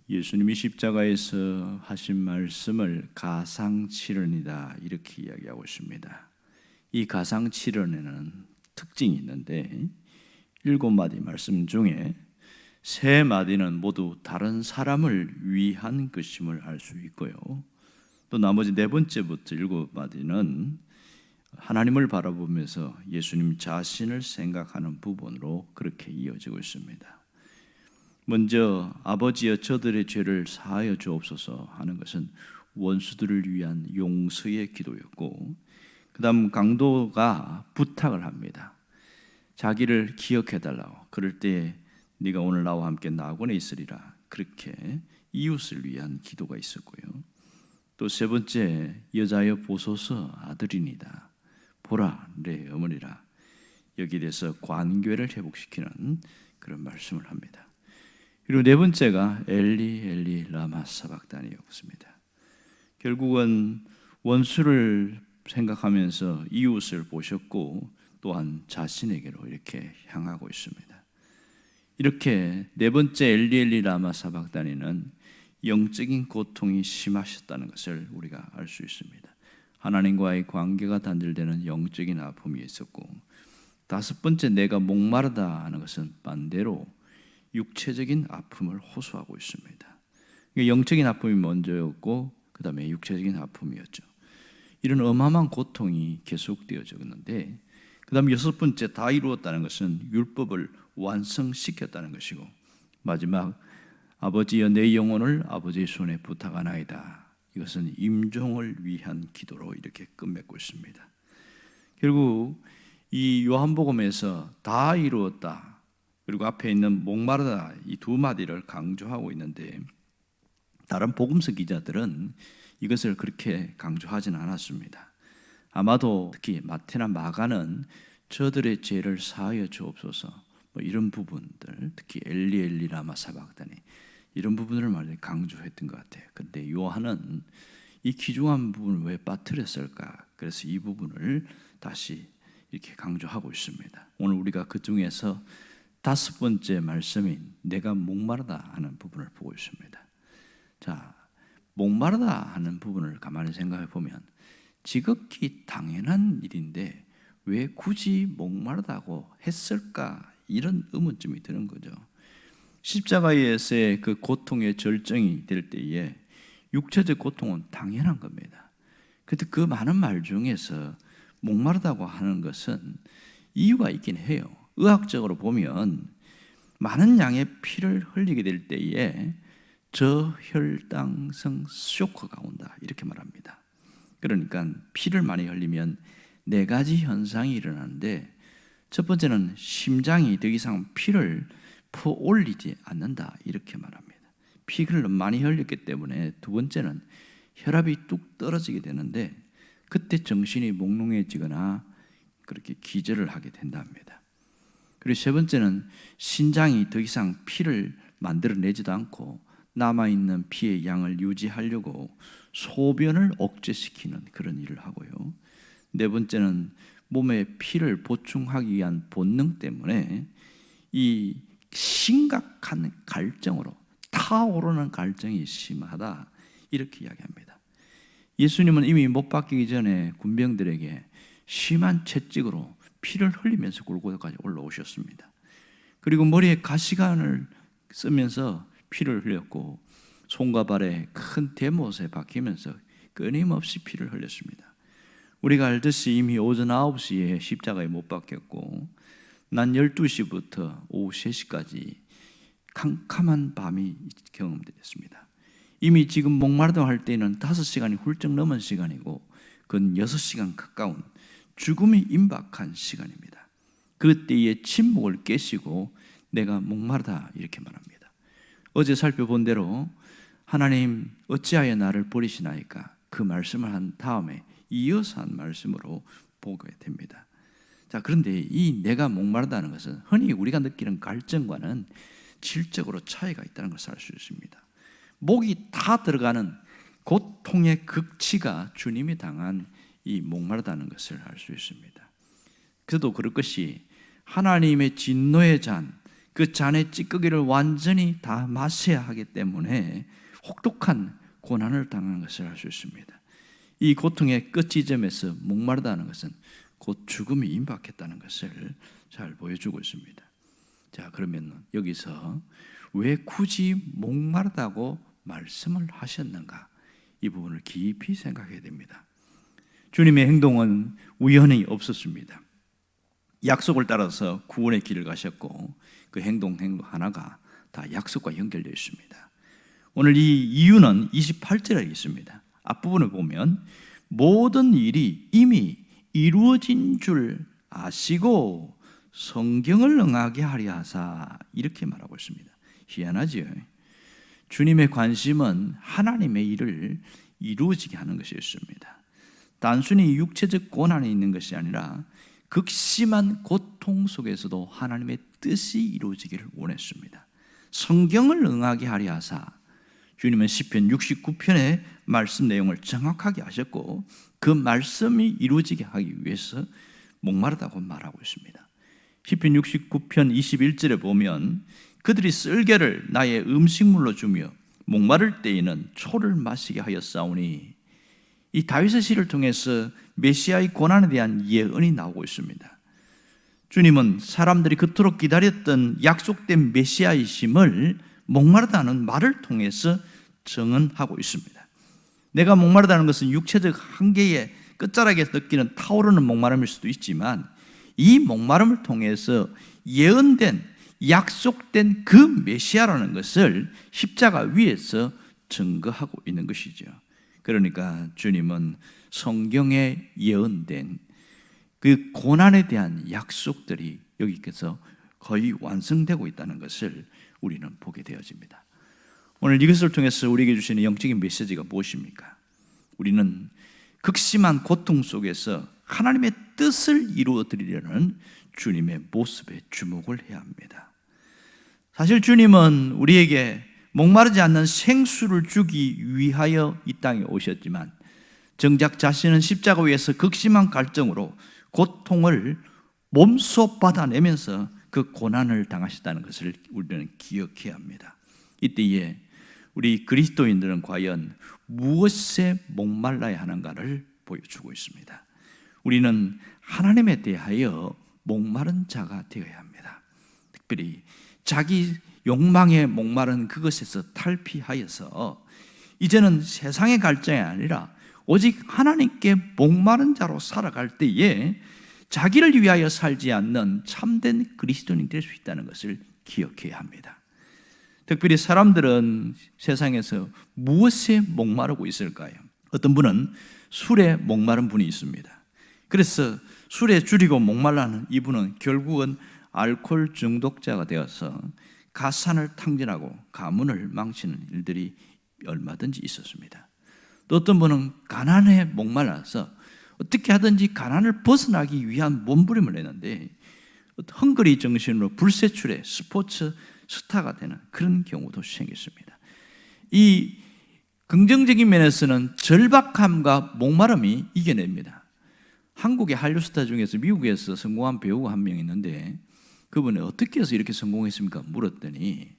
예수님이 십자가에서 하신 말씀을 가상칠언이다 이렇게 이야기하고 있습니다. 이 가상칠언에는 특징이 있는데 7마디 말씀 중에 3마디는 모두 다른 사람을 위한 것임을 알 수 있고요. 또 나머지 4번째부터 7마디는 하나님을 바라보면서 예수님 자신을 생각하는 부분으로 그렇게 이어지고 있습니다. 먼저 아버지여 저들의 죄를 사하여 주옵소서 하는 것은 원수들을 위한 용서의 기도였고, 그 다음 강도가 부탁을 합니다. 자기를 기억해달라고. 그럴 때 네가 오늘 나와 함께 나곤에 있으리라. 그렇게 이웃을 위한 기도가 있었고요. 또 3번째, 여자여 보소서 아들이니다. 보라 내 어머니라. 여기에 대해서 관계를 회복시키는 그런 말씀을 합니다. 그리고 4번째가 엘리 엘리 라마 사박다니였습니다. 결국은 원수를 생각하면서 이웃을 보셨고 또한 자신에게로 이렇게 향하고 있습니다. 이렇게 4번째 엘리 엘리 라마 사박다니는 영적인 고통이 심하셨다는 것을 우리가 알 수 있습니다. 하나님과의 관계가 단절되는 영적인 아픔이 있었고, 5번째 내가 목마르다 하는 것은 반대로 육체적인 아픔을 호소하고 있습니다. 영적인 아픔이 먼저였고 그 다음에 육체적인 아픔이었죠. 이런 어마어마한 고통이 계속되어졌는데, 그 다음 6번째 다 이루었다는 것은 율법을 완성시켰다는 것이고, 마지막 아버지여 내 영혼을 아버지의 손에 부탁하나이다. 이것은 임종을 위한 기도로 이렇게 끝맺고 있습니다. 결국 이 요한복음에서 다 이루었다, 그리고 앞에 있는 목마르다, 이 2마디를 강조하고 있는데, 다른 복음서 기자들은 이것을 그렇게 강조하지는 않았습니다. 아마도 특히 마태나 마가는 저들의 죄를 사하여 주옵소서 이런 부분들, 특히 엘리 엘리 라마 사박다니 이런 부분을 많이 강조했던 것 같아요. 그런데 요한은 이 귀중한 부분을 왜 빠뜨렸을까? 그래서 이 부분을 다시 이렇게 강조하고 있습니다. 오늘 우리가 그 중에서 5번째 말씀인 내가 목마르다 하는 부분을 보고 있습니다. 자, 목마르다 하는 부분을 가만히 생각해 보면 지극히 당연한 일인데 왜 굳이 목마르다고 했을까? 이런 의문점이 드는 거죠. 십자가에서의 그 고통의 절정이 될 때에 육체적 고통은 당연한 겁니다. 그런데 그 많은 말 중에서 목마르다고 하는 것은 이유가 있긴 해요. 의학적으로 보면 많은 양의 피를 흘리게 될 때에 저혈당성 쇼크가 온다 이렇게 말합니다. 그러니까 피를 많이 흘리면 4가지 현상이 일어나는데, 첫 번째는 심장이 더 이상 피를 퍼올리지 않는다 이렇게 말합니다. 피를 많이 흘렸기 때문에 2번째는 혈압이 뚝 떨어지게 되는데, 그때 정신이 몽롱해지거나 그렇게 기절을 하게 된답니다. 그리고 3번째는 신장이 더 이상 피를 만들어내지도 않고 남아있는 피의 양을 유지하려고 소변을 억제시키는 그런 일을 하고요. 4번째는 몸에 피를 보충하기 위한 본능 때문에 이 심각한 갈증으로 타오르는 갈증이 심하다 이렇게 이야기합니다. 예수님은 이미 못 박히기 전에 군병들에게 심한 채찍으로 피를 흘리면서 골고다까지 올라오셨습니다. 그리고 머리에 가시관을 쓰면서 피를 흘렸고, 손과 발에 큰 대못에 박히면서 끊임없이 피를 흘렸습니다. 우리가 알듯이 이미 오전 9시에 십자가에 못 박혔고, 난 12시부터 오후 3시까지 캄캄한 밤이 경험되었습니다. 이미 지금 목마르다고 할 때는 5시간이 훌쩍 넘은 시간이고, 그건 6시간 가까운 죽음이 임박한 시간입니다. 그때의 침묵을 깨시고 내가 목마르다 이렇게 말합니다. 어제 살펴본 대로 하나님 어찌하여 나를 버리시나이까, 그 말씀을 한 다음에 이어서 한 말씀으로 보게 됩니다. 자, 그런데 이 내가 목마르다는 것은 흔히 우리가 느끼는 갈증과는 질적으로 차이가 있다는 것을 알 수 있습니다. 목이 다 들어가는 고통의 극치가 주님이 당한 이 목마르다는 것을 알 수 있습니다. 그래도 그럴 것이 하나님의 진노의 잔, 그 잔의 찌꺼기를 완전히 다 마셔야 하기 때문에 혹독한 고난을 당하는 것을 알 수 있습니다. 이 고통의 끝 지점에서 목마르다는 것은 곧 죽음이 임박했다는 것을 잘 보여주고 있습니다. 자, 그러면 여기서 왜 굳이 목마르다고 말씀을 하셨는가? 이 부분을 깊이 생각해야 됩니다. 주님의 행동은 우연이 없었습니다. 약속을 따라서 구원의 길을 가셨고 그 행동 하나가 다 약속과 연결되어 있습니다. 오늘 이 이유는 28절에 있습니다. 앞부분을 보면 모든 일이 이미 이루어진 줄 아시고 성경을 응하게 하려 하사, 이렇게 말하고 있습니다. 희한하지요. 주님의 관심은 하나님의 일을 이루어지게 하는 것이었습니다. 단순히 육체적 고난이 있는 것이 아니라 극심한 고통 속에서도 하나님의 뜻이 이루어지기를 원했습니다. 성경을 응하게 하려 하사, 주님은 시편 69편의 말씀 내용을 정확하게 하셨고 그 말씀이 이루어지게 하기 위해서 목마르다고 말하고 있습니다. 시편 69편 21절에 보면 그들이 쓸개를 나의 음식물로 주며 목마를 때에는 초를 마시게 하였사오니, 이 다윗의 시를 통해서 메시아의 고난에 대한 예언이 나오고 있습니다. 주님은 사람들이 그토록 기다렸던 약속된 메시아이심을 목마르다는 말을 통해서 증언하고 있습니다. 내가 목마르다는 것은 육체적 한계의 끝자락에서 느끼는 타오르는 목마름일 수도 있지만 이 목마름을 통해서 예언된 약속된 그 메시아라는 것을 십자가 위에서 증거하고 있는 것이죠. 그러니까 주님은 성경에 예언된 그 고난에 대한 약속들이 여기께서 거의 완성되고 있다는 것을 우리는 보게 되어집니다. 오늘 이것을 통해서 우리에게 주시는 영적인 메시지가 무엇입니까? 우리는 극심한 고통 속에서 하나님의 뜻을 이루어 드리려는 주님의 모습에 주목을 해야 합니다. 사실 주님은 우리에게 목마르지 않는 생수를 주기 위하여 이 땅에 오셨지만 정작 자신은 십자가 위에서 극심한 갈증으로 고통을 몸소 받아내면서 그 고난을 당하셨다는 것을 우리는 기억해야 합니다. 이때에 우리 그리스도인들은 과연 무엇에 목말라야 하는가를 보여주고 있습니다. 우리는 하나님에 대하여 목마른 자가 되어야 합니다. 특별히 자기 욕망에 목마른 그것에서 탈피하여서 이제는 세상의 갈증이 아니라 오직 하나님께 목마른 자로 살아갈 때에 자기를 위하여 살지 않는 참된 그리스도인이 될 수 있다는 것을 기억해야 합니다. 특별히 사람들은 세상에서 무엇에 목마르고 있을까요? 어떤 분은 술에 목마른 분이 있습니다. 그래서 술에 줄이고 목말라는 이분은 결국은 알코올 중독자가 되어서 가산을 탕진하고 가문을 망치는 일들이 얼마든지 있었습니다. 또 어떤 분은 가난에 목말라서 어떻게 하든지 가난을 벗어나기 위한 몸부림을 했는데 헝그리 정신으로 불세출의 스포츠 스타가 되는 그런 경우도 생겼습니다. 이 긍정적인 면에서는 절박함과 목마름이 이겨냅니다. 한국의 한류 스타 중에서 미국에서 성공한 배우가 한 명 있는데 그분이 어떻게 해서 이렇게 성공했습니까? 물었더니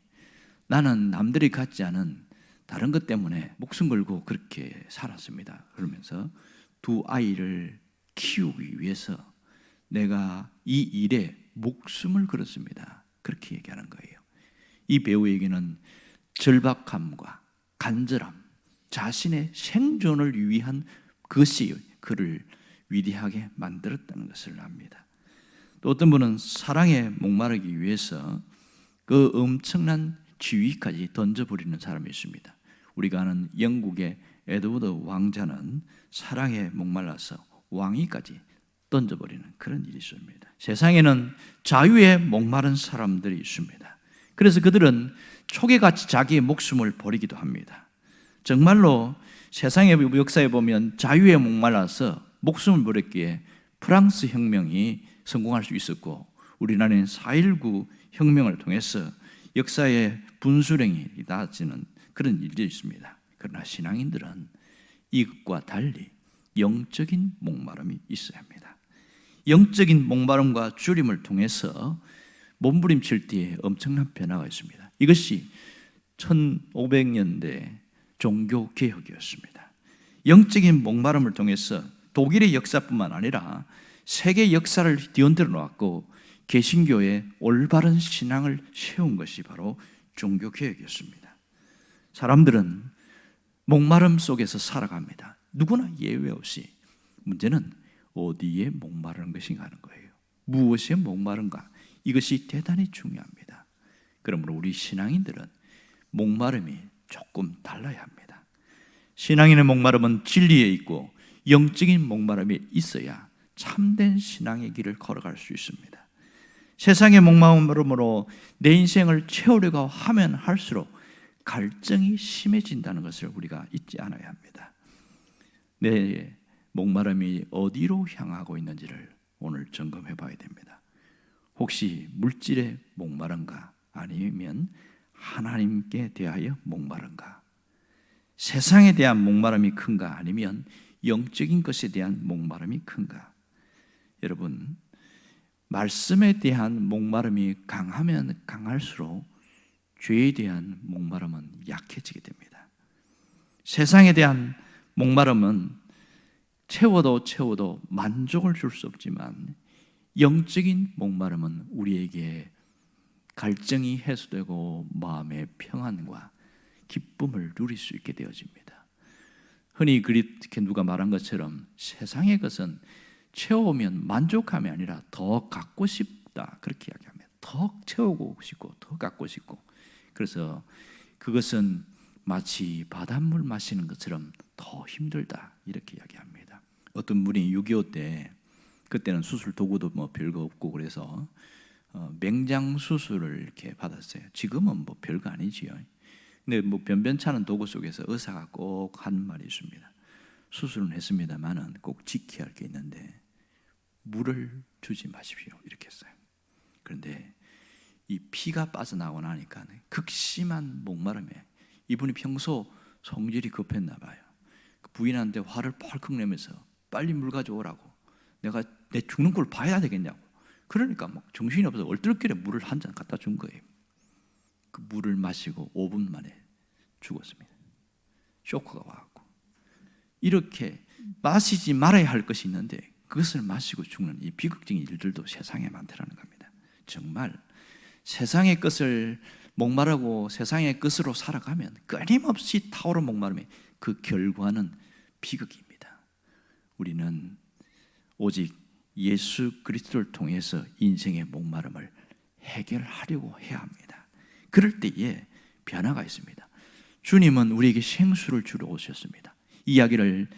나는 남들이 갖지 않은 다른 것 때문에 목숨 걸고 그렇게 살았습니다. 그러면서 두 아이를 키우기 위해서 내가 이 일에 목숨을 걸었습니다. 그렇게 얘기하는 거예요. 이 배우에게는 절박함과 간절함, 자신의 생존을 위한 것이 그를 위대하게 만들었다는 것을 압니다. 또 어떤 분은 사랑에 목마르기 위해서 그 엄청난 지위까지 던져버리는 사람이 있습니다. 우리가 아는 영국의 에드워드 왕자는 사랑에 목말라서 왕위까지 던져버리는 그런 일이 있습니다. 세상에는 자유에 목마른 사람들이 있습니다. 그래서 그들은 초계같이 자기의 목숨을 버리기도 합니다. 정말로 세상의 역사에 보면 자유에 목말라서 목숨을 버렸기에 프랑스 혁명이 성공할 수 있었고 우리나라는 4.19 혁명을 통해서 역사의 분수령이 낮아지는 그런 일들이 있습니다. 그러나 신앙인들은 이것과 달리 영적인 목마름이 있어야 합니다. 영적인 목마름과 줄임을 통해서 몸부림칠 때에 엄청난 변화가 있습니다. 이것이 1500년대 종교개혁이었습니다. 영적인 목마름을 통해서 독일의 역사뿐만 아니라 세계 역사를 뒤흔들어 놓았고 개신교의 올바른 신앙을 세운 것이 바로 종교개혁이었습니다. 사람들은 목마름 속에서 살아갑니다. 누구나 예외 없이. 문제는 어디에 목마르는 것인가 하는 거예요. 무엇에 목마른가? 이것이 대단히 중요합니다. 그러므로 우리 신앙인들은 목마름이 조금 달라야 합니다. 신앙인의 목마름은 진리에 있고 영적인 목마름이 있어야 참된 신앙의 길을 걸어갈 수 있습니다. 세상의 목마름으로 내 인생을 채우려고 하면 할수록 갈증이 심해진다는 것을 우리가 잊지 않아야 합니다. 내 목마름이 어디로 향하고 있는지를 오늘 점검해 봐야 됩니다. 혹시 물질에 목마른가? 아니면 하나님께 대하여 목마른가? 세상에 대한 목마름이 큰가? 아니면 영적인 것에 대한 목마름이 큰가? 여러분, 말씀에 대한 목마름이 강하면 강할수록 죄에 대한 목마름은 약해지게 됩니다. 세상에 대한 목마름은 채워도 만족을 줄 수 없지만 영적인 목마름은 우리에게 갈증이 해소되고 마음의 평안과 기쁨을 누릴 수 있게 되어집니다. 흔히 그렇게 누가 말한 것처럼 세상의 것은 채우면 만족함이 아니라 더 갖고 싶다, 그렇게 이야기합니다. 더 채우고 싶고 더 갖고 싶고, 그래서 그것은 마치 바닷물 마시는 것처럼 더 힘들다, 이렇게 이야기합니다. 어떤 분이 6.25 때, 그때는 수술 도구도 뭐 별거 없고 그래서 맹장 수술을 이렇게 받았어요. 지금은 뭐 별거 아니지요. 근데 뭐 변변찮은 도구 속에서 의사가 꼭 한 말이 있습니다. 수술은 했습니다만은 꼭 지켜야 할 게 있는데 물을 주지 마십시오, 이렇게 했어요. 그런데 이 피가 빠져나오고 나니까 극심한 목마름에, 이분이 평소 성질이 급했나 봐요. 부인한테 화를 펄컥 내면서 빨리 물 가져오라고, 내가 내 죽는 걸 봐야 되겠냐고. 그러니까 막 정신이 없어서 얼떨결에 물을 한 잔 갖다 준 거예요. 그 물을 마시고 5분 만에 죽었습니다. 쇼크가 와갖고. 이렇게 마시지 말아야 할 것이 있는데 그것을 마시고 죽는 이 비극적인 일들도 세상에 많다는 겁니다. 정말 세상의 것을 목마르고 세상의 것으로 살아가면 끊임없이 타오르는 목마름이 그 결과는 비극입니다. 우리는 오직 예수 그리스도를 통해서 인생의 목마름을 해결하려고 해야 합니다. 그럴 때에 변화가 있습니다. 주님은 우리에게 생수를 주러 오셨습니다. 이 이야기를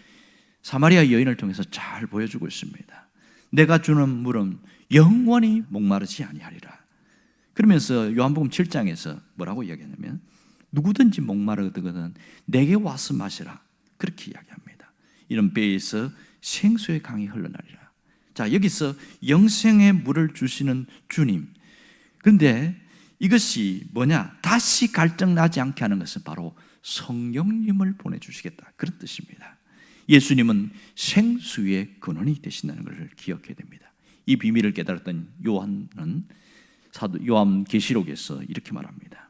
사마리아 여인을 통해서 잘 보여주고 있습니다. 내가 주는 물은 영원히 목마르지 아니하리라. 그러면서 요한복음 7장에서 뭐라고 이야기하냐면 누구든지 목마르거든 내게 와서 마시라, 그렇게 이야기합니다. 이런 배에서 생수의 강이 흘러나리라. 자, 여기서 영생의 물을 주시는 주님. 그런데 이것이 뭐냐? 다시 갈증 나지 않게 하는 것은 바로 성령님을 보내주시겠다, 그런 뜻입니다. 예수님은 생수의 근원이 되신다는 것을 기억해야 됩니다. 이 비밀을 깨달았던 요한은 사도 요한계시록에서 이렇게 말합니다.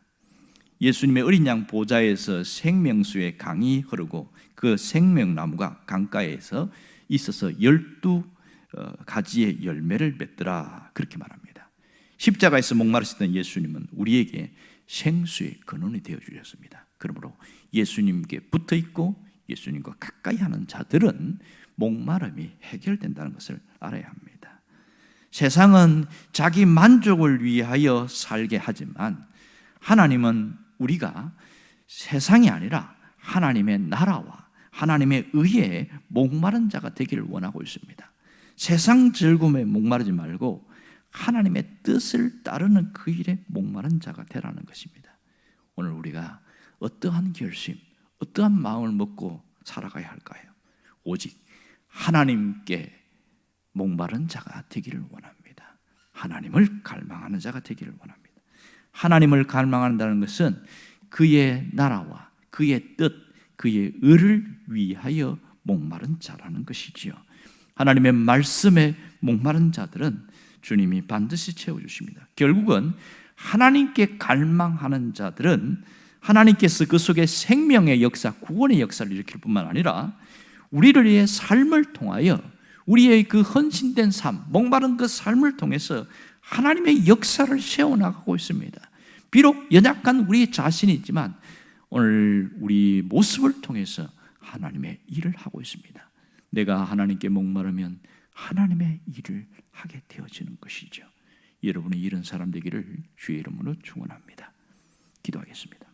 예수님의 어린 양 보좌에서 생명수의 강이 흐르고 그 생명나무가 강가에서 있어서 12가지의 열매를 맺더라, 그렇게 말합니다. 십자가에서 목마르셨던 예수님은 우리에게 생수의 근원이 되어 주셨습니다. 그러므로 예수님께 붙어 있고 예수님과 가까이 하는 자들은 목마름이 해결된다는 것을 알아야 합니다. 세상은 자기 만족을 위하여 살게 하지만 하나님은 우리가 세상이 아니라 하나님의 나라와 하나님의 의에 목마른 자가 되기를 원하고 있습니다. 세상 즐거움에 목마르지 말고 하나님의 뜻을 따르는 그 일에 목마른 자가 되라는 것입니다. 오늘 우리가 어떠한 결심, 어떠한 마음을 먹고 살아가야 할까요? 오직 하나님께 목마른 자가 되기를 원합니다. 하나님을 갈망하는 자가 되기를 원합니다. 하나님을 갈망한다는 것은 그의 나라와 그의 뜻, 그의 의를 위하여 목마른 자라는 것이지요. 하나님의 말씀에 목마른 자들은 주님이 반드시 채워주십니다. 결국은 하나님께 갈망하는 자들은 하나님께서 그 속에 생명의 역사, 구원의 역사를 일으킬 뿐만 아니라 우리를 위해 삶을 통하여 우리의 그 헌신된 삶, 목마른 그 삶을 통해서 하나님의 역사를 세워나가고 있습니다. 비록 연약한 우리 자신이지만 오늘 우리 모습을 통해서 하나님의 일을 하고 있습니다. 내가 하나님께 목마르면 하나님의 일을 하게 되어지는 것이죠. 여러분의 이런 사람 되기를 주의 이름으로 축원합니다. 기도하겠습니다.